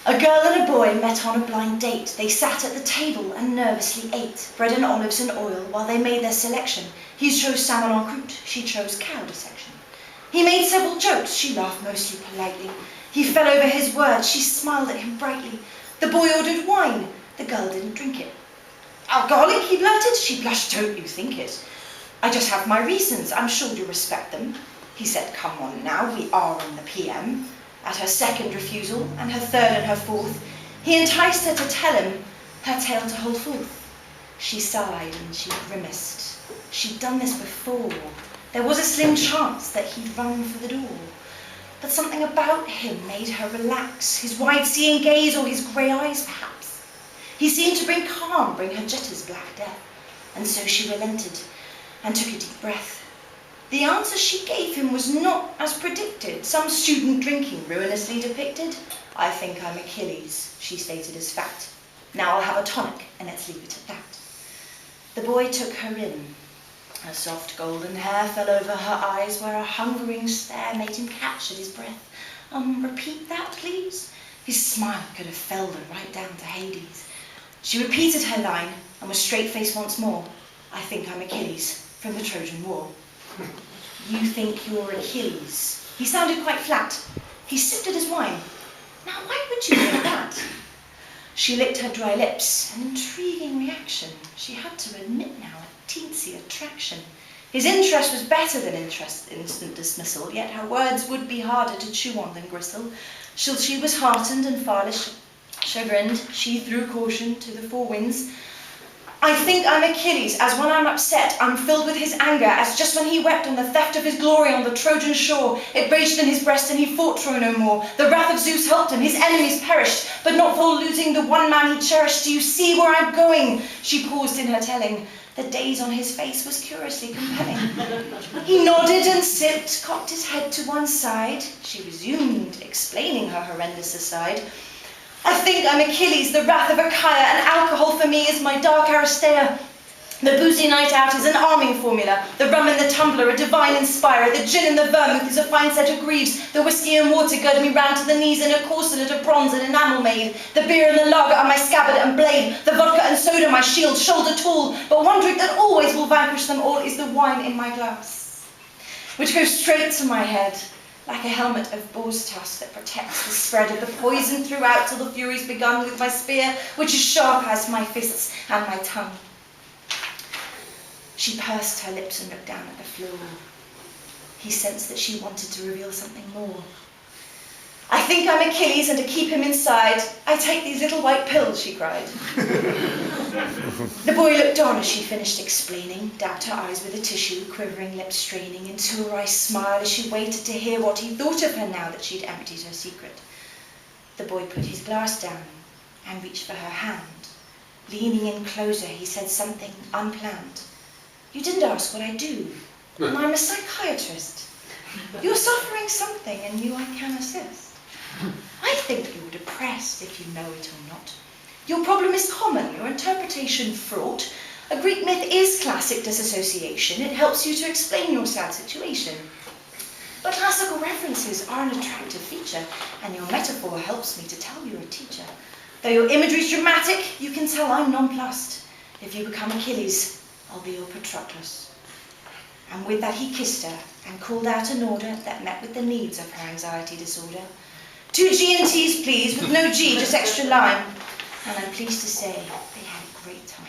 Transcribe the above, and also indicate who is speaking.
Speaker 1: A girl and a boy met on a blind date. They sat at the table and nervously ate bread and olives and oil while they made their selection. He chose salmon en croûte, she chose cow dissection. He made several jokes, she laughed mostly politely. He fell over his words, she smiled at him brightly. The boy ordered wine, the girl didn't drink it. Alcoholic, he blurted, she blushed, don't you think it? I just have my reasons, I'm sure you respect them. He said, come on now, we are in the PM. At her second refusal, and her third and her fourth, he enticed her to tell him her tale to hold forth. She sighed and she grimaced. She'd done this before. There was a slim chance that he'd run for the door. But something about him made her relax, his wide-seeing gaze or his grey eyes perhaps. He seemed to bring calm, bring her jitters black death. And so she relented and took a deep breath. The answer she gave him was not as predicted, some student drinking ruinously depicted. I think I'm Achilles, she stated as fact. Now I'll have a tonic, and let's leave it at that. The boy took her in. Her soft golden hair fell over her eyes, where a hungering stare made him catch at his breath. Repeat that, please? His smile could have felled her right down to Hades. She repeated her line, and was straight-faced once more. I think I'm Achilles, from the Trojan War. You think you're Achilles? He sounded quite flat. He sipped at his wine. Now, why would you think that? She licked her dry lips. An intriguing reaction. She had to admit now a teensy attraction. His interest was better than instant dismissal, yet her words would be harder to chew on than gristle. Till she was heartened and far less chagrined, she threw caution to the four winds. I think I'm Achilles, as when I'm upset, I'm filled with his anger, as just when he wept on the theft of his glory on the Trojan shore, it raged in his breast and he fought Troy no more. The wrath of Zeus helped him, his enemies perished, but not for losing the one man he cherished. Do you see where I'm going? She paused in her telling. The daze on his face was curiously compelling. He nodded and sipped, cocked his head to one side. She resumed, explaining her horrendous aside. I think I'm Achilles, the wrath of Achaia, and alcohol for me is my dark Aristeia. The boozy night out is an arming formula, the rum in the tumbler a divine inspirer, the gin and the vermouth is a fine set of greaves, the whiskey and water gird me round to the knees in a corselet of bronze and enamel made, the beer and the lager are my scabbard and blade, the vodka and soda my shield, shoulder tool, but one drink that always will vanquish them all is the wine in my glass, which goes straight to my head, like a helmet of boar's tusk that protects the spread of the poison throughout till the fury's begun with my spear, which is sharp as my fists and my tongue. She pursed her lips and looked down at the floor. He sensed that she wanted to reveal something more. I think I'm Achilles, and to keep him inside, I take these little white pills, she cried. The boy looked on as she finished explaining, dabbed her eyes with a tissue, quivering lips straining, into a wry smile as she waited to hear what he thought of her now that she'd emptied her secret. The boy put his glass down and reached for her hand. Leaning in closer, he said something unplanned. You didn't ask what I do. I'm a psychiatrist. You're suffering something and you I can assist. I think you're depressed if you know it or not. Your problem is common, your interpretation fraught. A Greek myth is classic disassociation. It helps you to explain your sad situation. But classical references are an attractive feature, and your metaphor helps me to tell you're a teacher. Though your imagery's dramatic, you can tell I'm nonplussed. If you become Achilles, I'll be your Patroclus. And with that he kissed her and called out an order that met with the needs of her anxiety disorder. 2 G&Ts, please, with no G, just extra lime. And I'm pleased to say they had a great time.